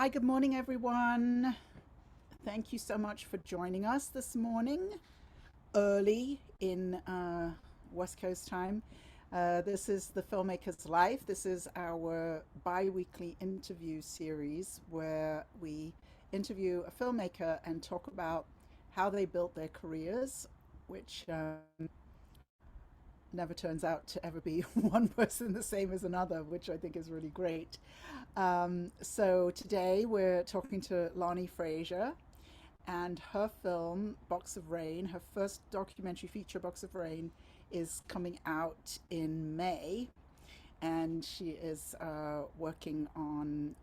Hi, good morning, everyone. Thank you so much for joining us this morning, early in West Coast time. This is the Filmmaker's Life. This is our bi weekly interview series where we interview a filmmaker and talk about how they built their careers, which never turns out to ever be one person the same as another, which I think is really great. So today we're talking to Lonnie Frazier and her film Box of Rain. Her first documentary feature, Box of Rain, is coming out in May, and she is working on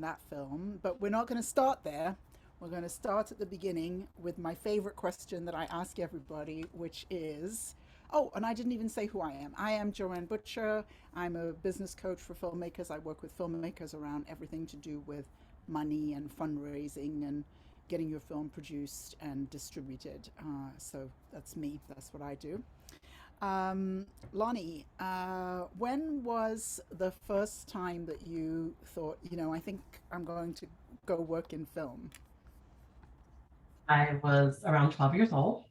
that film. But we're not going to start there. We're going to start at the beginning with my favorite question that I ask everybody, which is, oh, and I didn't even say who I am. I am Joanne Butcher. I'm a business coach for filmmakers. I work with filmmakers around everything to do with money and fundraising and getting your film produced and distributed. So that's me. That's what I do. Lonnie, when was the first time that you thought, I think I'm going to go work in film? I was around 12 years old,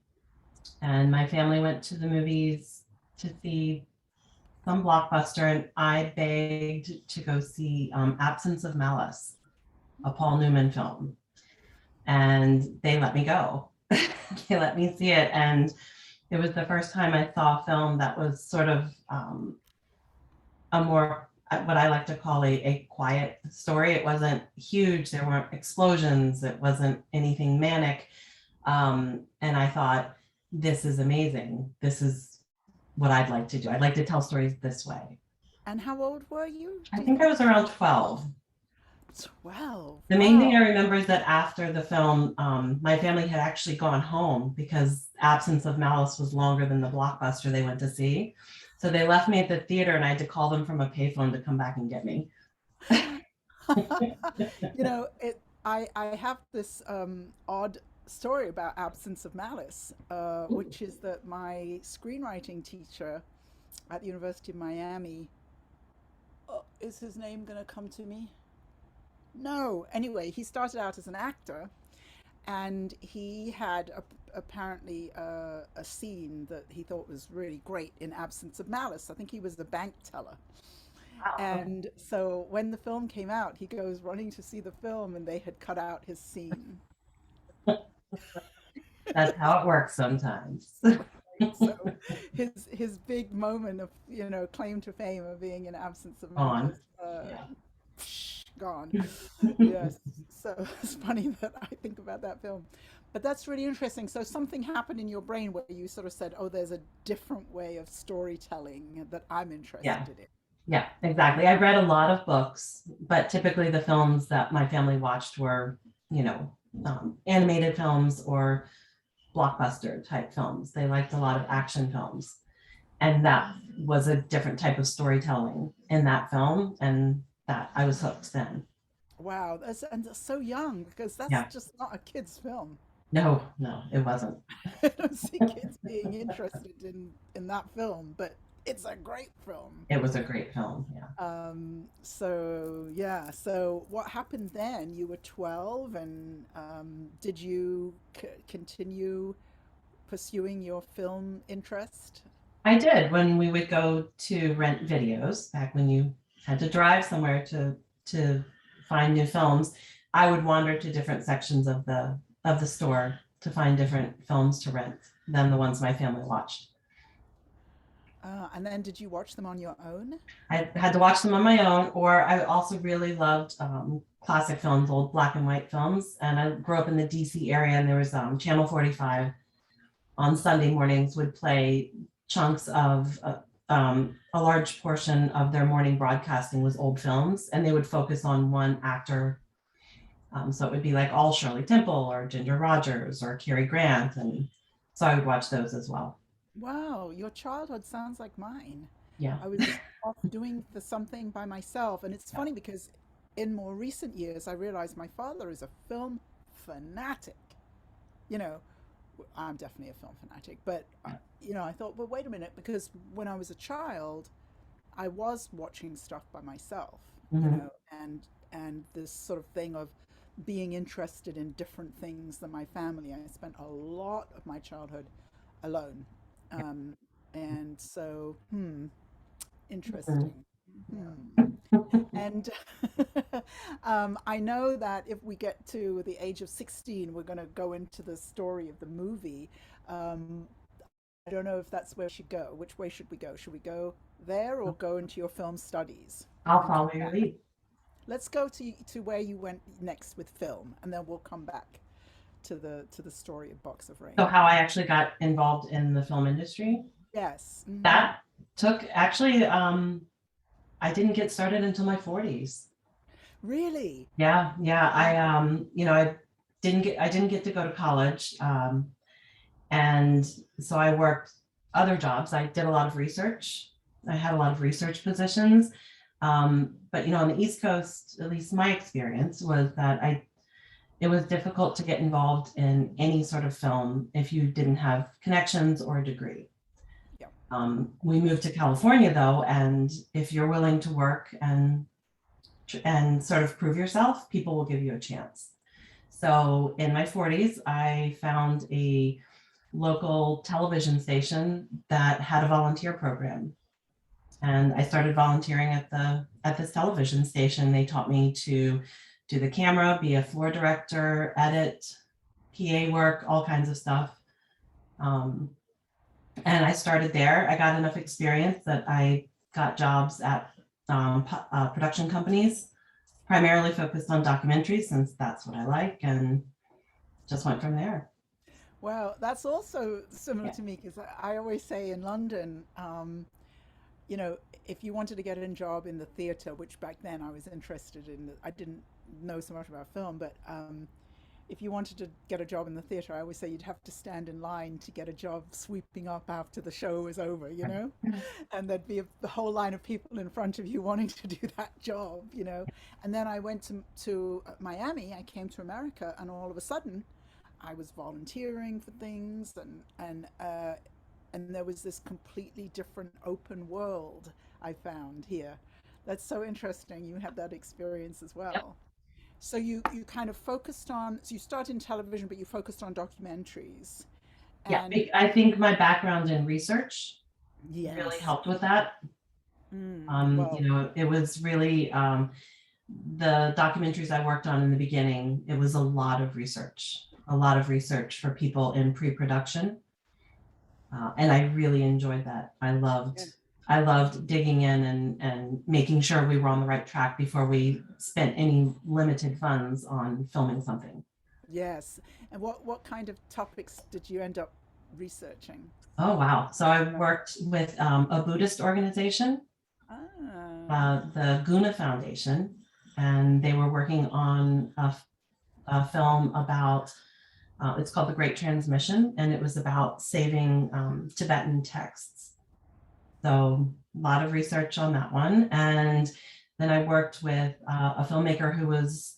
and my family went to the movies to see some blockbuster, and I begged to go see Absence of Malice, a Paul Newman film, and they let me go. They let me see it, and it was the first time I saw a film that was sort of a more what I like to call a quiet story. It wasn't huge. There weren't explosions. It wasn't anything manic. And I thought, this is amazing. This is what I'd like to do. I'd like to tell stories this way. And how old were you, I do you think I think? was around 12. 12. The main thing I Wow. remember is that after the film, my family had actually gone home because Absence of Malice was longer than the blockbuster they went to see. So they left me at the theater and I had to call them from a payphone to come back and get me. I have this odd story about Absence of Malice, which is that my screenwriting teacher at the University of Miami, is his name going to come to me? No. Anyway, he started out as an actor, and he had apparently a scene that he thought was really great in Absence of Malice. I think he was the bank teller. Wow. And so when the film came out, he goes running to see the film, and they had cut out his scene. That's how it works sometimes. Right. So his big moment of claim to fame of being in Absence of On. Malice, Yeah. gone. Yes. So it's funny that I think about that film. But that's really interesting. So something happened in your brain where you sort of said, "Oh, there's a different way of storytelling that I'm Yeah. interested in." Yeah, exactly. I read a lot of books, but typically the films that my family watched were, you know, animated films or blockbuster type films. They liked a lot of action films. And that was a different type of storytelling in that film. And that I was hooked then. Wow, that's so young because that's Yeah. just not a kid's film. No, no, it wasn't. I don't see kids being interested in that film, but it's a great film. It was a great film. Yeah. So yeah, so what happened then? You were 12, and did you continue pursuing your film interest? I did when we would go to rent videos back when you had to drive somewhere to find new films. I would wander to different sections of the store to find different films to rent than the ones my family watched. And then did you watch them on your own? I had to watch them on my own, or I also really loved classic films, old black and white films. And I grew up in the DC area, and there was Channel 45 on Sunday mornings would play chunks of a large portion of their morning broadcasting was old films, and they would focus on one actor. So it would be like all Shirley Temple or Ginger Rogers or Cary Grant. And so I would watch those as well. Wow, your childhood sounds like mine. Yeah. I was off doing the something by myself, and it's Yeah. funny because in more recent years I realized my father is a film fanatic. You know, I'm definitely a film fanatic, but I thought, well, wait a minute, because when I was a child, I was watching stuff by myself, Mhm. and and this sort of thing of being interested in different things than my family. I spent a lot of my childhood alone. Yeah. Um, and so, Mhm. interesting. Hmm. And I know that if we get to the age of 16, we're going to go into the story of the movie. Um, I don't know if that's where we should go. Which way should we go? Should we go there or go into your film studies I'll and come follow your back? lead. Let's go to where you went next with film, and then we'll come back to the story of Box of So Rain. how I actually got involved in the film industry, Yes. Hmm. that took actually, I didn't get started until my 40s. Really? Yeah, yeah. Wow. I didn't get to go to college. And so I worked other jobs. I did a lot of research. I had a lot of research positions. But on the East Coast, at least my experience was that it was difficult to get involved in any sort of film if you didn't have connections or a degree. Yeah. We moved to California though, and if you're willing to work and sort of prove yourself, people will give you a chance. So in my 40s, I found a local television station that had a volunteer program. And I started volunteering at this television station. They taught me to do the camera, be a floor director, edit, PA work, all kinds of stuff. Um, and I started there. I got enough experience that I got jobs at production companies, primarily focused on documentaries since that's what I like, and just went from there. Well, that's also similar Yeah. to me because I always say in London, you know, if you wanted to get a job in the theatre, which back then I was interested in, I didn't know so much about film, but if you wanted to get a job in the theatre, I always say you'd have to stand in line to get a job sweeping up after the show was over, you know? And there'd be the whole line of people in front of you wanting to do that job, you know? And then I went to Miami, I came to America, and all of a sudden I was volunteering for things, and there was this completely different open world I found here. That's so interesting. You had that experience as Yep. well. So you kind of focused on, so you started in television, but you focused on documentaries. Yeah, And I think my background in research really yes, helped with that. well, It was really the documentaries I worked on in the beginning, it was a lot of research for people in pre-production. And I really enjoyed that. yeah, I loved digging in and making sure we were on the right track before we spent any limited funds on filming something. yes. And what kind of topics did you end up researching? Oh, wow. So I worked with a Buddhist organization, Ah, the Guna Foundation, and they were working on a film about, it's called The Great Transmission, and it was about saving Tibetan texts. So a lot of research on that one. And then I worked with a filmmaker who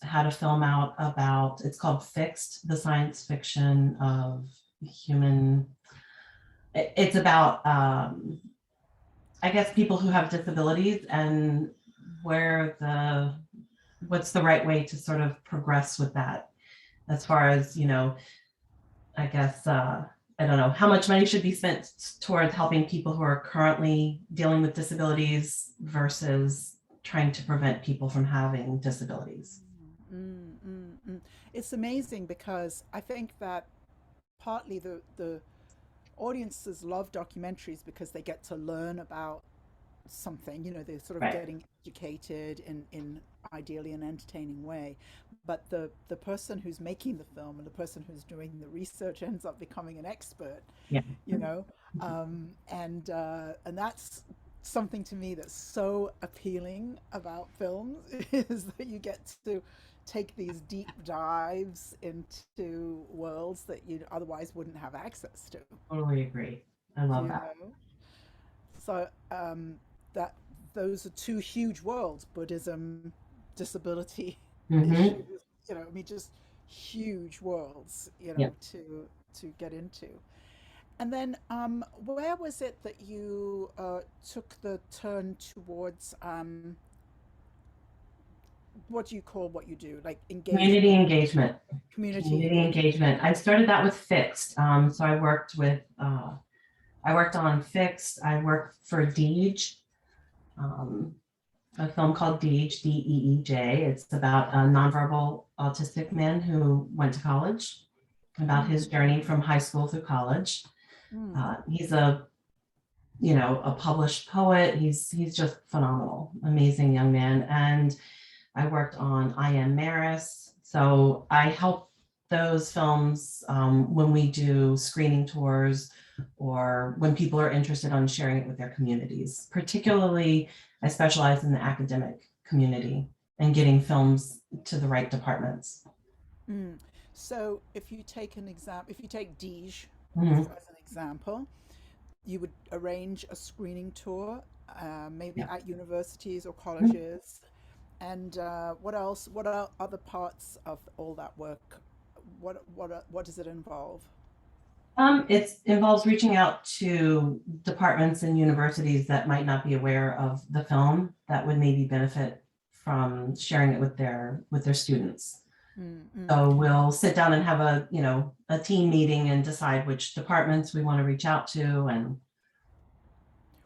had a film out about, it's called Fixed, the science fiction of human, it's about, I guess, people who have disabilities and where what's the right way to sort of progress with that as far as, I guess, I don't know, how much money should be spent towards helping people who are currently dealing with disabilities versus trying to prevent people from having disabilities. it's amazing because I think that partly the audiences love documentaries because they get to learn about something, you know, they're sort of Right. getting educated in ideally an entertaining way. But the person who's making the film and the person who's doing the research ends up becoming an expert, Yeah. you know, and that's something to me that's so appealing about films is that you get to take these deep dives into worlds that you otherwise wouldn't have access to, Totally agree. I love you that. know. So that those are two huge worlds: Buddhism, disability Mm-hmm. issues. You know, I mean, just huge worlds. You Yeah. know, to get into. And then, where was it that you took the turn towards what do you call what you do? Like Community engagement, engagement. community Community engagement. engagement. I started that with Fixed. So I worked on Fixed. I worked for DEEJ, um, a film called DEEJ, DEEJ. It's about a nonverbal autistic man who went to college, about Mm, his journey from high school through college. mm. He's a published poet. He's just phenomenal, amazing young man. And I worked on I Am Maris. So I help those films when we do screening tours or when people are interested on sharing it with their communities. Particularly, I specialize in the academic community and getting films to the right departments. Mm. So if you take an example, if you take DEEJ Mhm. as an example, you would arrange a screening tour, maybe Yeah. at universities or Mhm. colleges. And what else? What are other parts of all that work? What does it involve? It involves reaching out to departments and universities that might not be aware of the film that would maybe benefit from sharing it with their students. Mm, mm. So we'll sit down and have a team meeting and decide which departments we want to reach out to and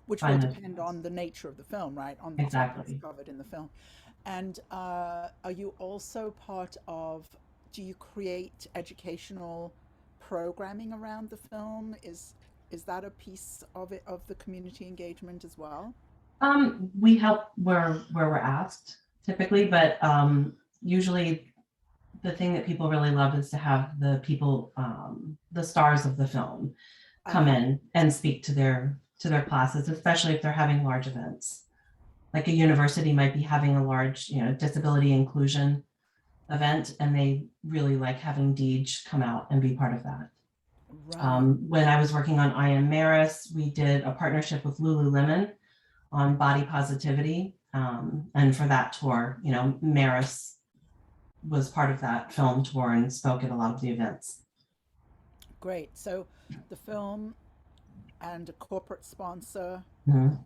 Which will find those. depend on the nature of the film, right? On the topics Exactly. covered in the film. And are you also part of, do you create educational programming around the film? Is that a piece of it, of the community engagement as well? We help where we're asked typically, but usually the thing that people really love is to have the stars of the film come Uh-huh. in and speak to their classes, especially if they're having large events. Like a university might be having a large, disability inclusion event, and they really like having DEEJ come out and be part of that. Right. When I was working on I Am Maris, we did a partnership with Lululemon on body positivity. And for that tour, Maris was part of that film tour and spoke at a lot of the events. Great. So the film and a corporate sponsor Mhm.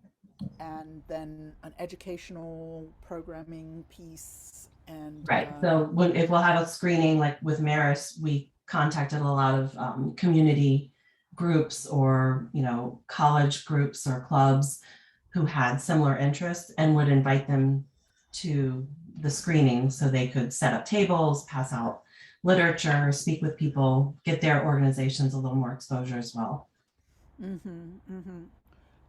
and then an educational programming piece and Right. So if we'll have a screening like with Maris, we contacted a lot of community groups or college groups or clubs who had similar interests and would invite them to the screening so they could set up tables, pass out literature, speak with people, get their organizations a little more exposure as well. mm-hmm, mm-hmm.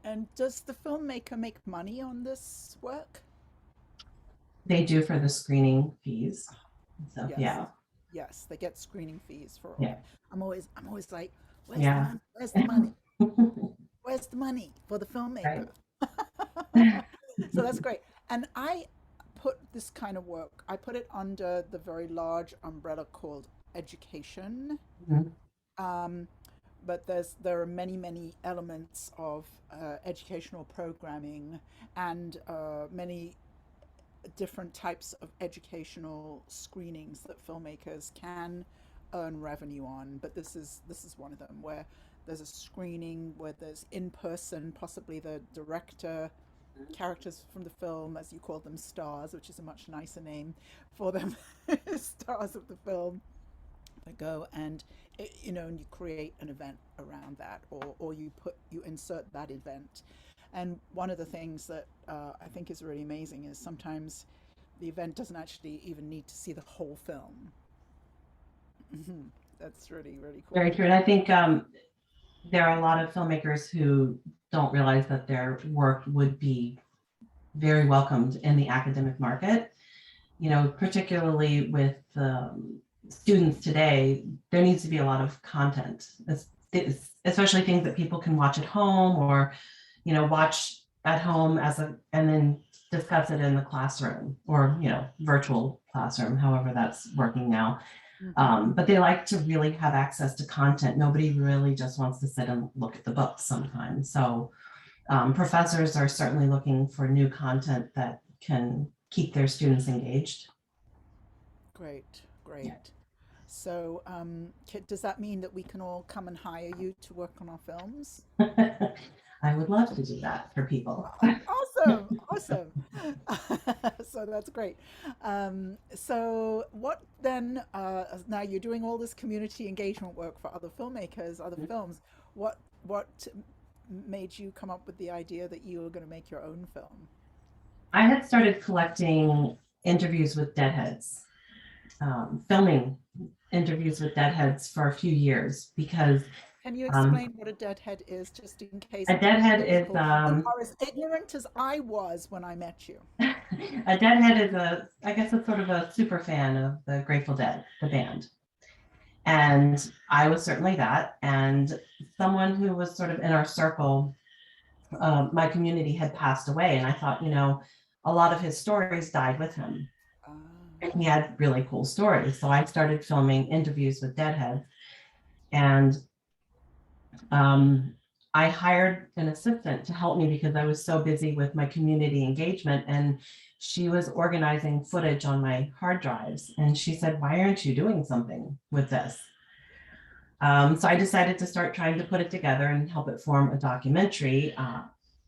And does the filmmaker make money on this work? They do for the screening fees. So Yes. yeah, Yes, they get screening fees for all yeah, that. I'm always like, where's the yeah. money? Where's the money? Where's the money for the filmmaker? Right. So that's great. And I put this kind of work, I put it under the very large umbrella called education. Mhm. Um, but there are many elements of educational programming and many different types of educational screenings that filmmakers can earn revenue on. But this is one of them where there's a screening where there's in person, possibly the director, characters from the film, as you call them, stars, which is a much nicer name for them, stars of the film, that go and and you create an event around that, or you insert that event. And one of the things that I think is really amazing is sometimes the event doesn't actually even need to see the whole film. Hmm. That's really Very cool. true. And I think there are a lot of filmmakers who don't realize that their work would be very welcomed in the academic market. Particularly with students today, there needs to be a lot of content, especially things that people can watch at home or, watch at home and then discuss it in the classroom or, virtual classroom, however that's working now. Hmm. But they like to really have access to content. Nobody really just wants to sit and look at the books sometimes. So professors are certainly looking for new content that can keep their students engaged. Great, Yeah. great. So, does that mean that we can all come and hire you to work on our films? I would love to do that for people. Awesome. Awesome, awesome. So that's great. So what then? Now you're doing all this community engagement work for other filmmakers, other films. What made you come up with the idea that you were going to make your own film? I had started collecting interviews with deadheads, filming interviews with deadheads for a few years because Can you um, explain what a deadhead is, just in case a deadhead is people are as ignorant as I was when I met you? a deadhead is I guess it's sort of a super fan of the Grateful Dead, the band. And I was certainly that. And someone who was sort of in our circle, my community had passed away. And I thought, a lot of his stories died with him. Ah, And he had really cool stories. So I started filming interviews with deadheads. And I hired an assistant to help me because I was so busy with my community engagement, and she was organizing footage on my hard drives. And she said, "Why aren't you doing something with this?" So I decided to start trying to put it together and help it form a documentary.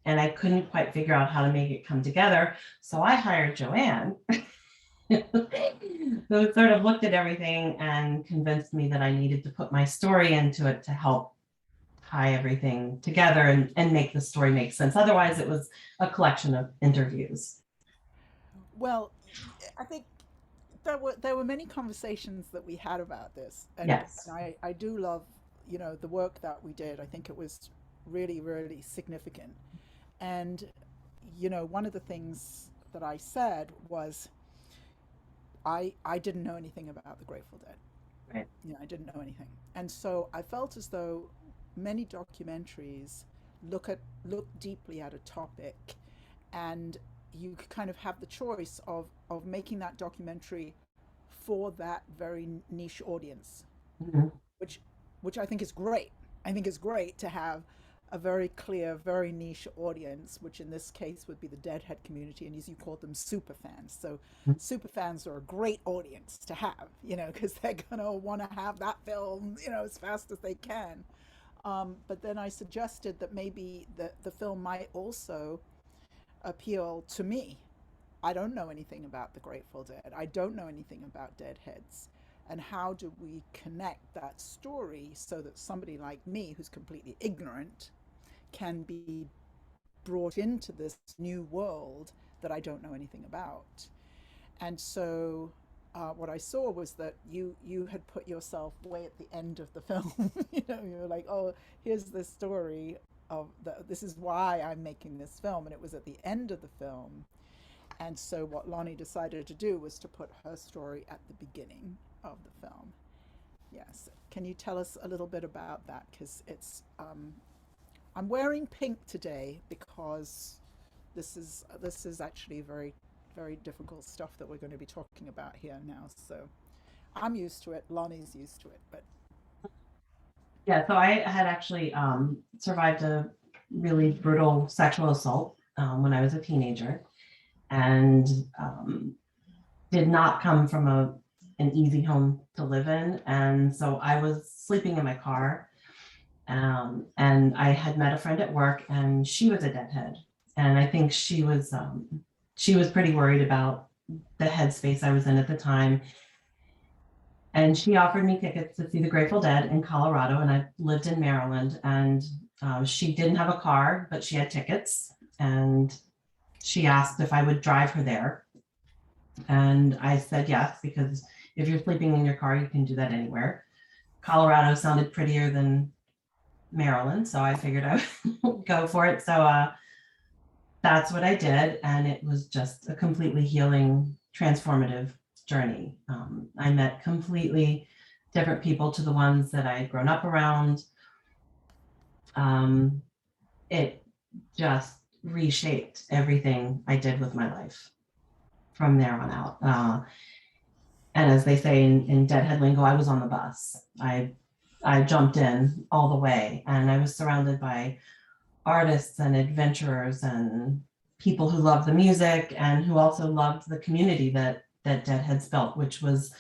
And I couldn't quite figure out how to make it come together. So I hired Joanne, who sort of looked at everything and convinced me that I needed to put my story into it to help tie everything together and make the story make sense. Otherwise, it was a collection of interviews. well, I think there were many conversations that we had about this, Yes. and I do love, the work that we did. I think it was really, really significant. And one of the things that I said was I didn't know anything about the Grateful Dead. Right. I didn't know anything, and so I felt as though many documentaries look deeply at a topic, and you kind of have the choice of making that documentary for that very niche audience, Mhm. which which I think is great. I think it's great to have a very clear, very niche audience, which in this case would be the Deadhead community, and as you call them, super fans. So super fans are a great audience to have, because they're gonna want to have that film, as fast as they can. But then I suggested that maybe the film might also appeal to me. I don't know anything about the Grateful Dead. I don't know anything about Deadheads. And how do we connect that story so that somebody like me, who's completely ignorant, can be brought into this new world that I don't know anything about? And so what I saw was that you had put yourself way at the end of the film. You were like, oh, here's the story this is why I'm making this film, and it was at the end of the film. And so what Lonnie decided to do was to put her story at the beginning of the film. Yes. Can you tell us a little bit about that? Because I'm wearing pink today because this is actually very, very difficult stuff that we're going to be talking about here now. So I'm used to it. Lonnie's used to it, but Yeah, so I had actually survived a really brutal sexual assault when I was a teenager, and did not come from an easy home to live in. And so I was sleeping in my car, and I had met a friend at work, and she was a deadhead. And I think she was pretty worried about the headspace I was in at the time. And she offered me tickets to see the Grateful Dead in Colorado, and I lived in Maryland. And she didn't have a car, but she had tickets, and she asked if I would drive her there. And I said yes, because if you're sleeping in your car, you can do that anywhere. Colorado sounded prettier than Maryland, so I figured I would go for it. So that's what I did, and it was just a completely healing, transformative journey. I met completely different people to the ones that I had grown up around. It just reshaped everything I did with my life from there on out. And as they say in Deadhead lingo, I was on the bus. I jumped in all the way, and I was surrounded by artists and adventurers and people who loved the music and who also loved the community that Deadheads built, which was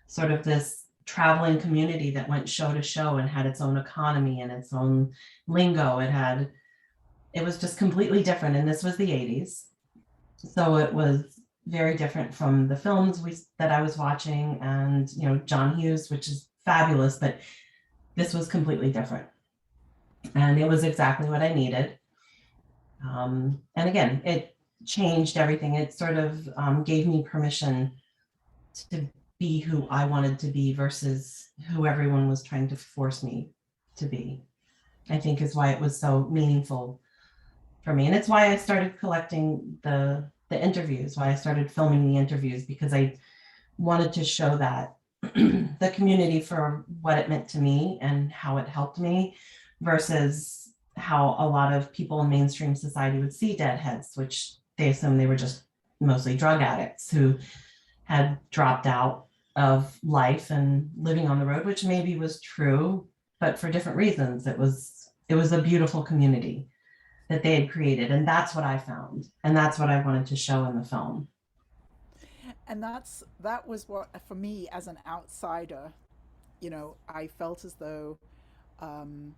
sort of this traveling community that went show to show and had its own economy and its own lingo. it was just completely different. And this was the 80s. So it was very different from the films that I was watching, and, you know, John Hughes, which is fabulous, but this was completely different. And it was exactly what I needed. And again, it changed everything. It sort of gave me permission to be who I wanted to be versus who everyone was trying to force me to be, I think is why it was so meaningful for me. And it's why I started collecting the interviews, why I started filming the interviews, because I wanted to show that the community for what it meant to me and how it helped me versus how a lot of people in mainstream society would see deadheads, which they assumed they were just mostly drug addicts who had dropped out of life and living on the road, which maybe was true, but for different reasons. It was a beautiful community that they had created. And that's what I found. And that's what I wanted to show in the film. And that was what, for me as an outsider, you know, I felt as though um,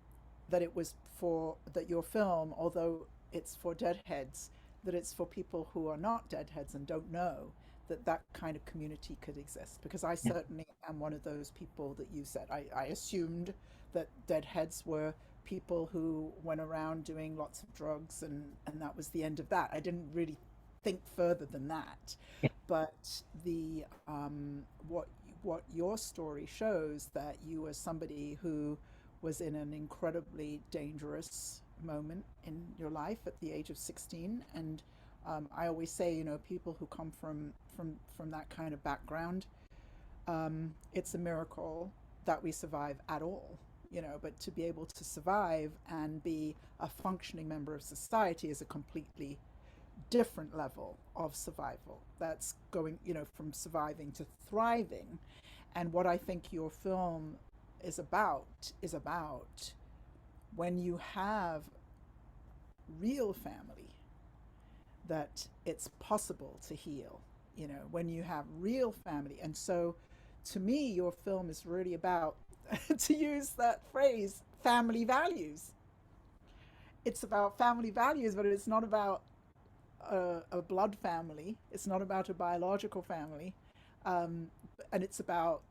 that it was for that your film, although it's for deadheads, that it's for people who are not deadheads and don't know that that kind of community could exist. Because I Yeah. certainly am one of those people that you said. I assumed that deadheads were people who went around doing lots of drugs, and that was the end of that. I didn't really think further than that. Yeah. But the what your story shows, that you were somebody who was in an incredibly dangerous moment in your life at the age of 16. And I always say, you know, people who come from that kind of background, it's a miracle that we survive at all, you know. But to be able to survive and be a functioning member of society is a completely different level of survival. That's going, you know, from surviving to thriving. And what I think your film is about when you have real family, that it's possible to heal, you know, when you have real family. And so to me, your film is really about, to use that phrase, family values. It's about family values, but it's not about a blood family. It's not about a biological family, um, and it's about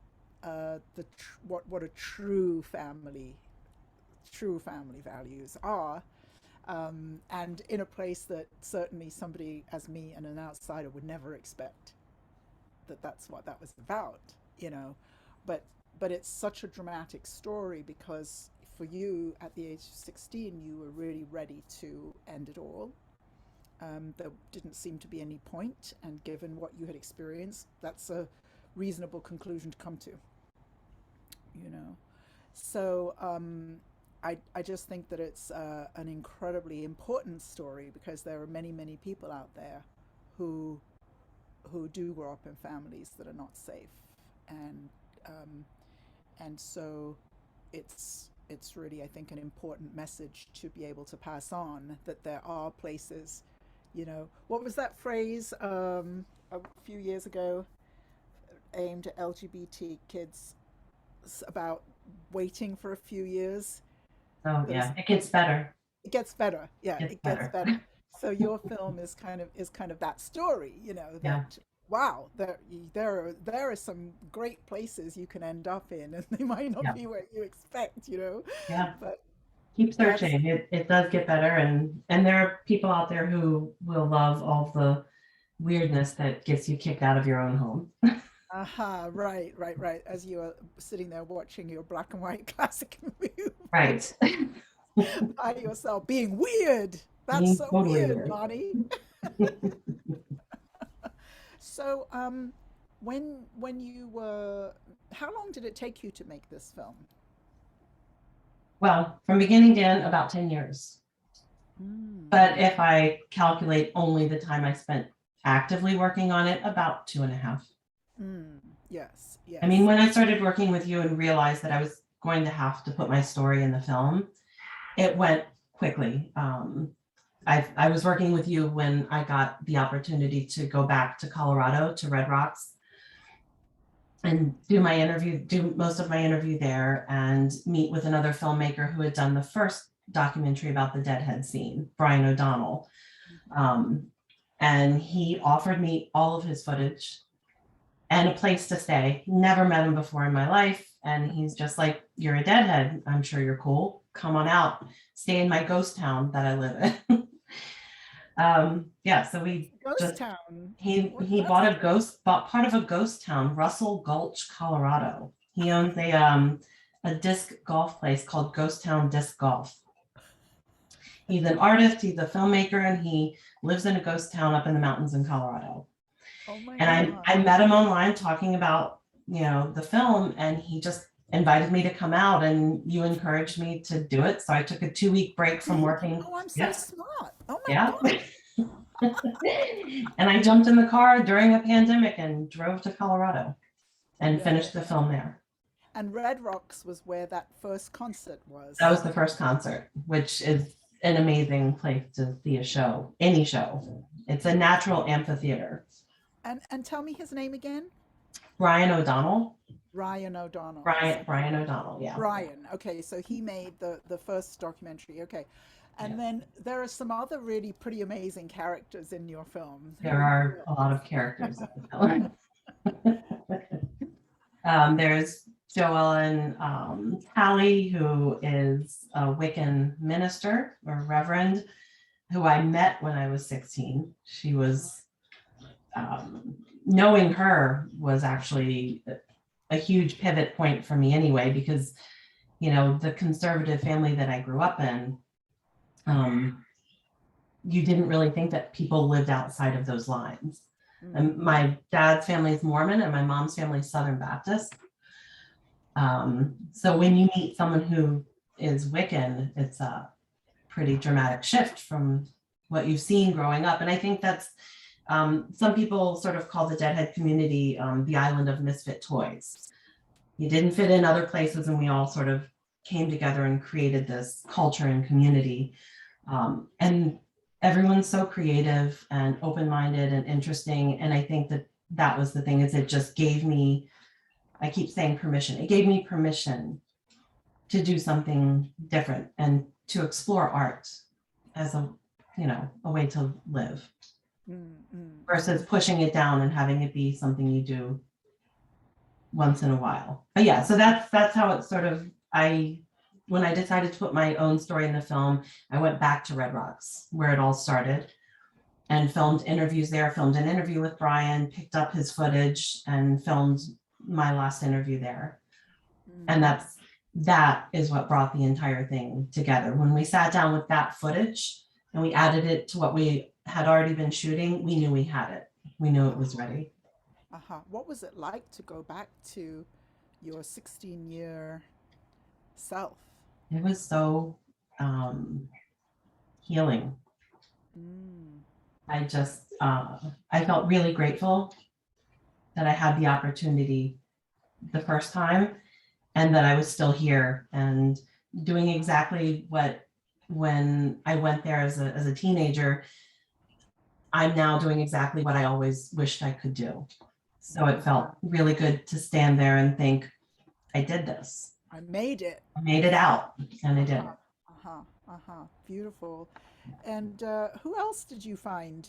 what a true family values are, and in a place that certainly somebody as me and an outsider would never expect that that's what that was about, you know. But it's such a dramatic story because for you at the age of 16, you were really ready to end it all. There didn't seem to be any point, and given what you had experienced, that's a reasonable conclusion to come to, you know. So I just think that it's an incredibly important story because there are many, many people out there who do grow up in families that are not safe, and um, so it's really, I think, an important message to be able to pass on, that there are places, you know. What was that phrase a few years ago aimed at LGBT kids, about waiting for a few years? So There was, yeah, it gets better. it gets better. Yeah, It gets it gets better. better. So your film is kind of that story, you know, Yeah. that wow, there are some great places you can end up in, and they might not Yeah. be what you expect, you know. Yeah. But Keep that's searching. It does get better. And there are people out there who will love all the weirdness that gets you kicked out of your own home. aha, right, right, right. As you are sitting there watching your black and white classic movie Right. by yourself, being weird. That's Being so totally weird, weird. Lonnie. So, when you were, how long did it take you to make this film? Well, from beginning to end, about 10 years. Mm, But if I calculate only the time I spent actively working on it, about 2.5. mm, yes, I mean, yes. when I started working with you and realized that I was going to have to put my story in the film, it went quickly. I was working with you when I got the opportunity to go back to Colorado, to Red Rocks, and do most of my interview there, and meet with another filmmaker who had done the first documentary about the Deadhead scene, Brian O'Donnell. And he offered me all of his footage and a place to stay. Never met him before in my life. And he's just like, you're a Deadhead. I'm sure you're cool. Come on out. Stay in my ghost town that I live in. Yeah, so we Ghost just, town. he bought part of a ghost town, Russell Gulch, Colorado. He owns a disc golf place called Ghost Town Disc Golf. He's an artist, he's a filmmaker, and he lives in a ghost town up in the mountains in Colorado. Oh my And God. I met him online talking about, you know, the film, and he just invited me to come out, and you encouraged me to do it. So I took a 2-week break from working. Oh, I'm so smart. Oh my Yeah. God. And I jumped in the car during a pandemic and drove to Colorado and finished the film there. And Red Rocks was where that first concert was. That was the first concert, which is an amazing place to see a show, any show. It's a natural amphitheater. And tell me his name again. Brian O'Donnell. Brian O'Donnell. Brian O'Donnell, yeah. Brian. Okay, so he made the first documentary. Okay. And then there are some other really pretty amazing characters in your film. There are a lot of characters in the film. There's Joanne Talley, who is a Wiccan minister or reverend, who I met when I was 16. She was, knowing her was actually a huge pivot point for me anyway, because, you know, the conservative family that I grew up in, you didn't really think that people lived outside of those lines. And my dad's family is Mormon and my mom's family is Southern Baptist. So when you meet someone who is Wiccan, it's a pretty dramatic shift from what you've seen growing up. And I think that's, some people sort of call the Deadhead community the island of misfit toys. You didn't fit in other places, and we all sort of came together and created this culture and community. And everyone's so creative and open-minded and interesting. And I think that that was the thing, is it just gave me, I keep saying permission. It gave me permission to do something different and to explore art as a, you know, a way to live versus pushing it down and having it be something you do once in a while. But yeah, so that's how it sort of, when I decided to put my own story in the film, I went back to Red Rocks, where it all started, and filmed interviews there, filmed an interview with Brian, picked up his footage and filmed my last interview there. And that is what brought the entire thing together. When we sat down with that footage and we added it to what we had already been shooting, we knew we had it. We knew it was ready. What was it like to go back to your 16-year self? It was so healing. I just, I felt really grateful that I had the opportunity the first time, and that I was still here and doing exactly what, when I went there as a teenager, I'm now doing exactly what I always wished I could do. So it felt really good to stand there and think, I did this. I made it. I made it out, and I did. Beautiful. And who else did you find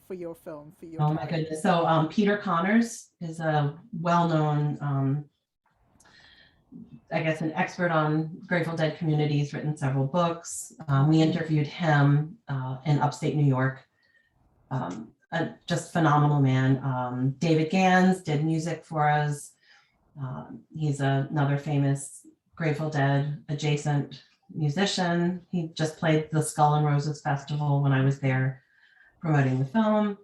for your film? For your Oh my goodness. So Peter Connors is a well-known, I guess, an expert on Grateful Dead communities, written several books. We interviewed him in upstate New York. A just phenomenal man. David Gans did music for us. He's another famous Grateful Dead adjacent musician. He just played the Skull and Roses Festival when I was there promoting the film.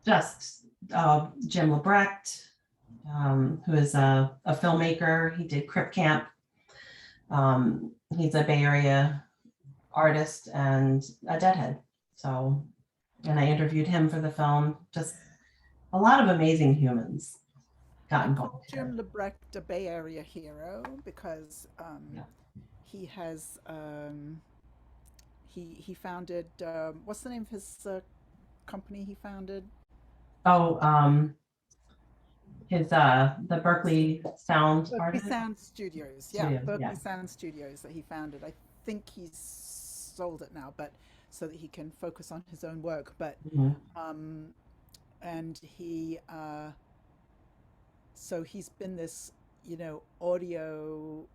Jim Lebrecht, who is a filmmaker. He did Crip Camp. He's a Bay Area artist and a Deadhead. So, and I interviewed him for the film. Just a lot of amazing humans got involved. Jim Lebrecht a Bay Area hero because he has he founded what's the name of his company he founded? His Berkeley Sound Berkeley Sound Studios. Yeah, Berkeley Sound Studios that he founded. I think he's sold it now, but so that he can focus on his own work. But Mhm. um, and he so he's been this, audio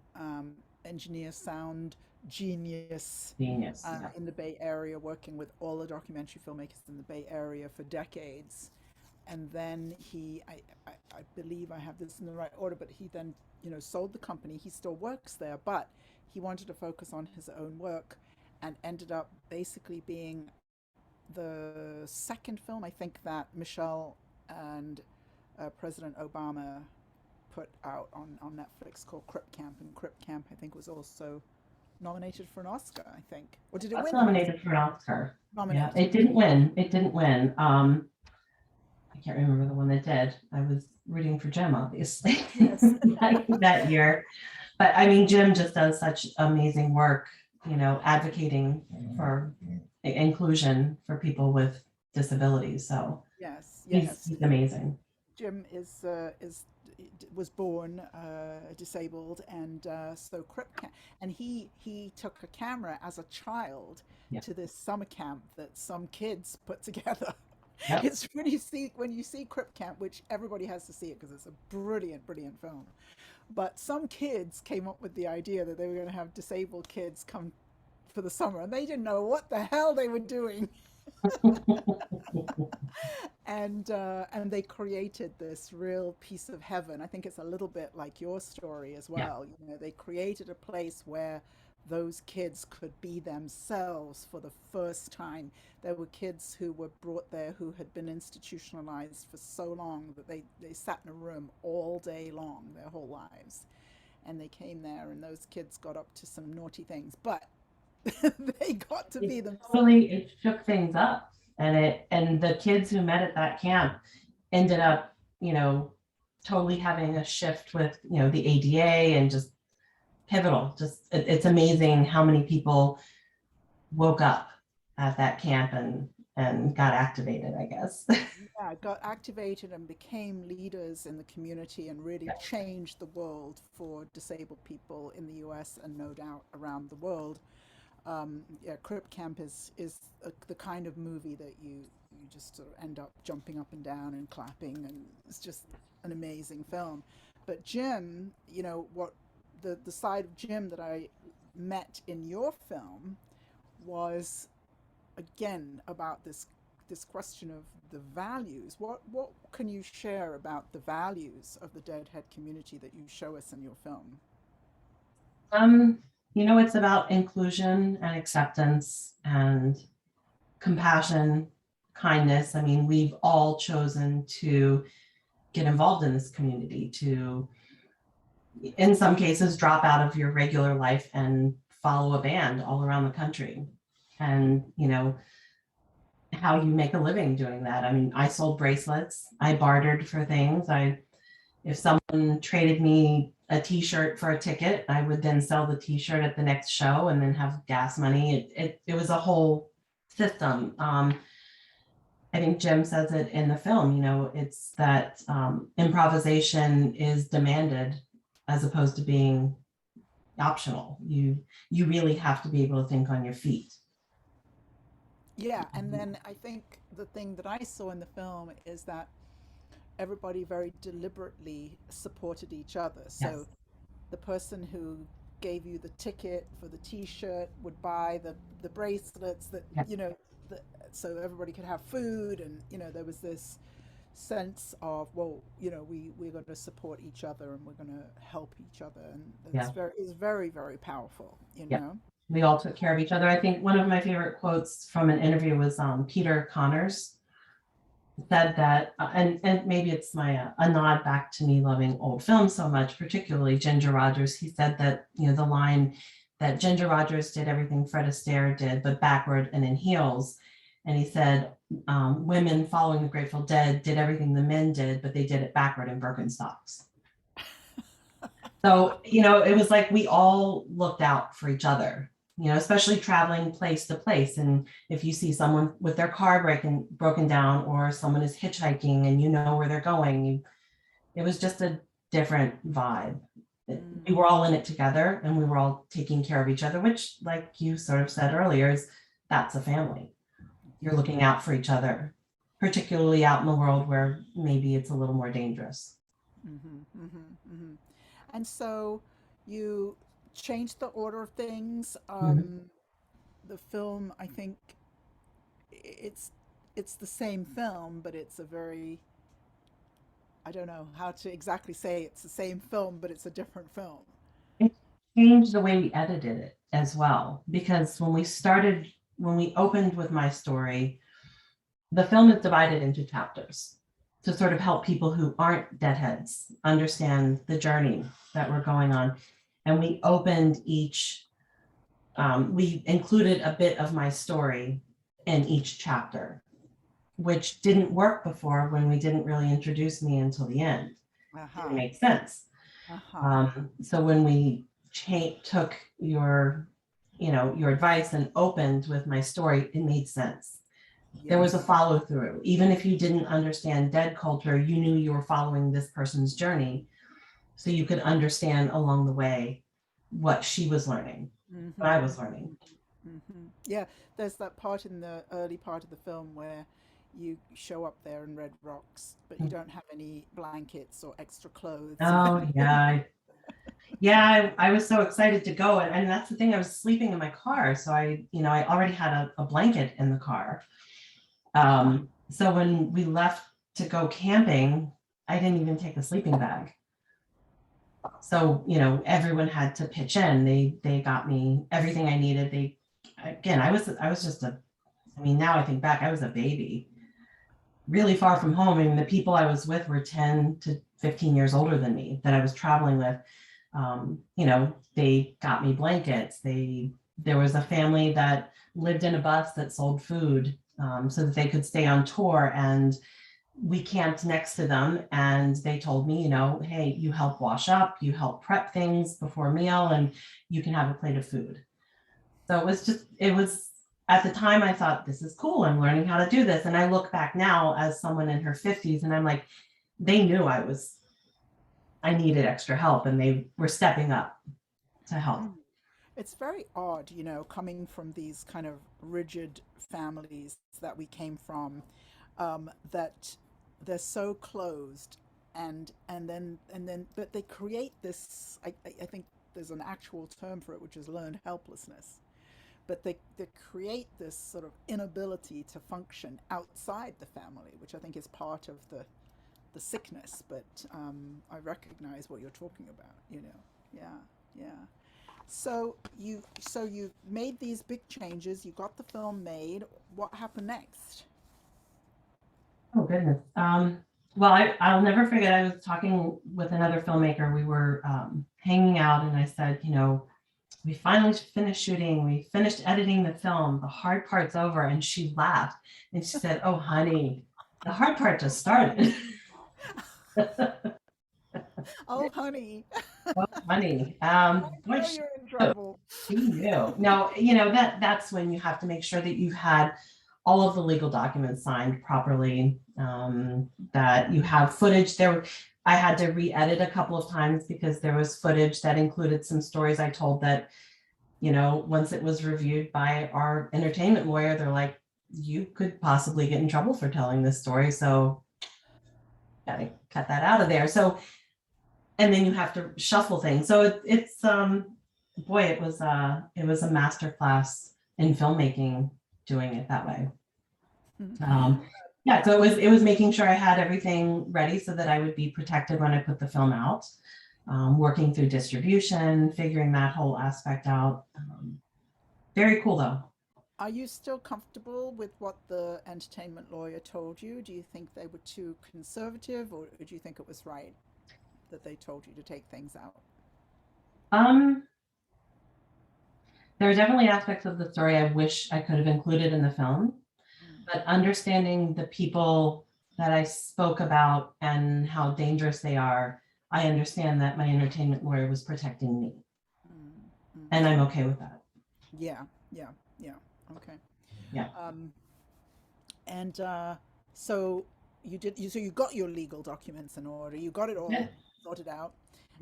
engineer, sound genius Genius. Yeah. in the Bay Area, working with all the documentary filmmakers in the Bay Area for decades. And then I believe I have this in the right order, but he then, sold the company. He still works there, but he wanted to focus on his own work and ended up basically being the second film, I think, that Michelle and President Obama put out on Netflix, called Crip Camp. And Crip Camp, I think, was also nominated for an Oscar, I think. Or did it That's win an Oscar? nominated for an Oscar. Yeah, Nominated. it didn't win. It didn't win. I can't remember the one that did. I was rooting for Jim, obviously, Yes. that year. But I mean, Jim just does such amazing work, advocating for inclusion for people with disabilities. So Yes, he's, yes. he's amazing. Jim was born disabled, and so Crip Camp, and he took a camera as a child Yeah. to this summer camp that some kids put together. Yep. It's when you see Crip Camp, which everybody has to see it because it's a brilliant, brilliant film. But some kids came up with the idea that they were going to have disabled kids come for the summer, and they didn't know what the hell they were doing. And they created this real piece of heaven. I think it's a little bit like your story as Yeah. well. They created a place where those kids could be themselves for the first time. There were kids who were brought there who had been institutionalized for so long that they sat in a room all day long, their whole lives. And they came there, and those kids got up to some naughty things, but they got to be themselves. It shook things up, and the kids who met at that camp ended up, totally having a shift with, the ADA, and just pivotal. Just it's amazing how many people woke up at that camp and got activated, I guess. Yeah, got activated and became leaders in the community and really Yeah. changed the world for disabled people in the US and no doubt around the world. Yeah, Crip Camp is the kind of movie that you just sort of end up jumping up and down and clapping, and it's just an amazing film. But Jim, what the side of Jim that I met in your film was again about this question of the values. What can you share about the values of the Deadhead community that you show us in your film? Um, it's about inclusion and acceptance and compassion, kindness. I mean, we've all chosen to get involved in this community, to, in some cases, drop out of your regular life and follow a band all around the country. And, how you make a living doing that. I mean, I sold bracelets, I bartered for things. If someone traded me a t-shirt for a ticket, I would then sell the t-shirt at the next show and then have gas money. It was a whole system. I think Jim says it in the film, it's that improvisation is demanded as opposed to being optional. You really have to be able to think on your feet. Yeah, and then I think the thing that I saw in the film is that everybody very deliberately supported each other. So Yes. the person who gave you the ticket for the t-shirt would buy the bracelets that, Yep. the, so everybody could have food, and there was this sense of, well, we're going to support each other and we're going to help each other, and Yeah. it's very, very powerful, Yeah. We all took care of each other. I think one of my favorite quotes from an interview was Peter Connors said that, and maybe it's a nod back to me loving old films so much, particularly Ginger Rogers. He said that, the line that Ginger Rogers did everything Fred Astaire did, but backward and in heels. And he said, women following the Grateful Dead did everything the men did, but they did it backward in Birkenstocks. So, it was like we all looked out for each other, especially traveling place to place. And if you see someone with their car broken down, or someone is hitchhiking and where they're going, it was just a different vibe. We were all in it together and we were all taking care of each other, which, like you sort of said earlier, is that's a family. You're looking out for each other, particularly out in the world where maybe it's a little more dangerous. And so you changed the order of things. Mhm. The film, I think, it's it's the same film, but it's a very, I don't know how to exactly say it's the same film, but it's a different film. It changed the way we edited it as well, because when we opened with my story, the film is divided into chapters to sort of help people who aren't deadheads understand the journey that we're going on. And we opened each, we included a bit of my story in each chapter, which didn't work before when we didn't really introduce me until the end. Didn't Uh-huh. make sense. Uh-huh. So when we took your advice and opened with my story, it made sense. There was a Yes. follow through. Even if you didn't understand dead culture, you knew you were following this person's journey. So you could understand along the way what she was learning, what I Mm-hmm. was learning. Yeah, there's that part in the early part of the film where you show up there in Red Rocks, but you don't have any blankets or extra clothes or Oh anything. yeah. Yeah, I was so excited to go. And that's the thing, I was sleeping in my car. So I already had a blanket in the car. So when we left to go camping, I didn't even take a sleeping bag. So, everyone had to pitch in. They got me everything I needed. I was just now I think back, I was a baby, really far from home. I mean, the people I was with were 10 to 15 years older than me that I was traveling with. They got me blankets. There was a family that lived in a bus that sold food, so that they could stay on tour, and we camped next to them, and they told me, hey, you help wash up, you help prep things before meal, and you can have a plate of food. So it was at the time I thought, this is cool. I'm learning how to do this. And I look back now as someone in her 50s and I'm like, they knew I needed extra help and they were stepping up to help. It's very odd, coming from these kind of rigid families that we came from, that they're so closed, and then, but they create this. I think there's an actual term for it, which is learned helplessness. But they create this sort of inability to function outside the family, which I think is part of the sickness. But I recognize what you're talking about. Yeah, yeah. So you made these big changes. You got the film made. What happened next? Oh, goodness. Well, I'll never forget, I was talking with another filmmaker. We were hanging out, and I said, we finally finished shooting. We finished editing the film. The hard part's over. And she laughed and she said, oh, honey, the hard part just started. Oh, honey, Oh, honey. I know Which you're in trouble. she knew. Now, that's when you have to make sure that you've had all of the legal documents signed properly, that you have footage there. I had to re-edit a couple of times because there was footage that included some stories I told that, once it was reviewed by our entertainment lawyer, they're like, you could possibly get in trouble for telling this story. So gotta cut that out of there. So, and then you have to shuffle things. So it's boy, it was a master class in filmmaking doing it that way. Um, yeah, so it was making sure I had everything ready so that I would be protected when I put the film out. Working through distribution, figuring that whole aspect out. Very cool though. Are you still comfortable with what the entertainment lawyer told you? Do you think they were too conservative, or do you think it was right that they told you to take things out? Um, there are definitely aspects of the story I wish I could have included in the film, Mm, but understanding the people that I spoke about and how dangerous they are, I understand that my entertainment lawyer was protecting me, mm, and I'm mm. okay with that. Yeah, yeah, yeah. Okay. Yeah. Um, and so you got your legal documents in order. You got it Yeah. all sorted out.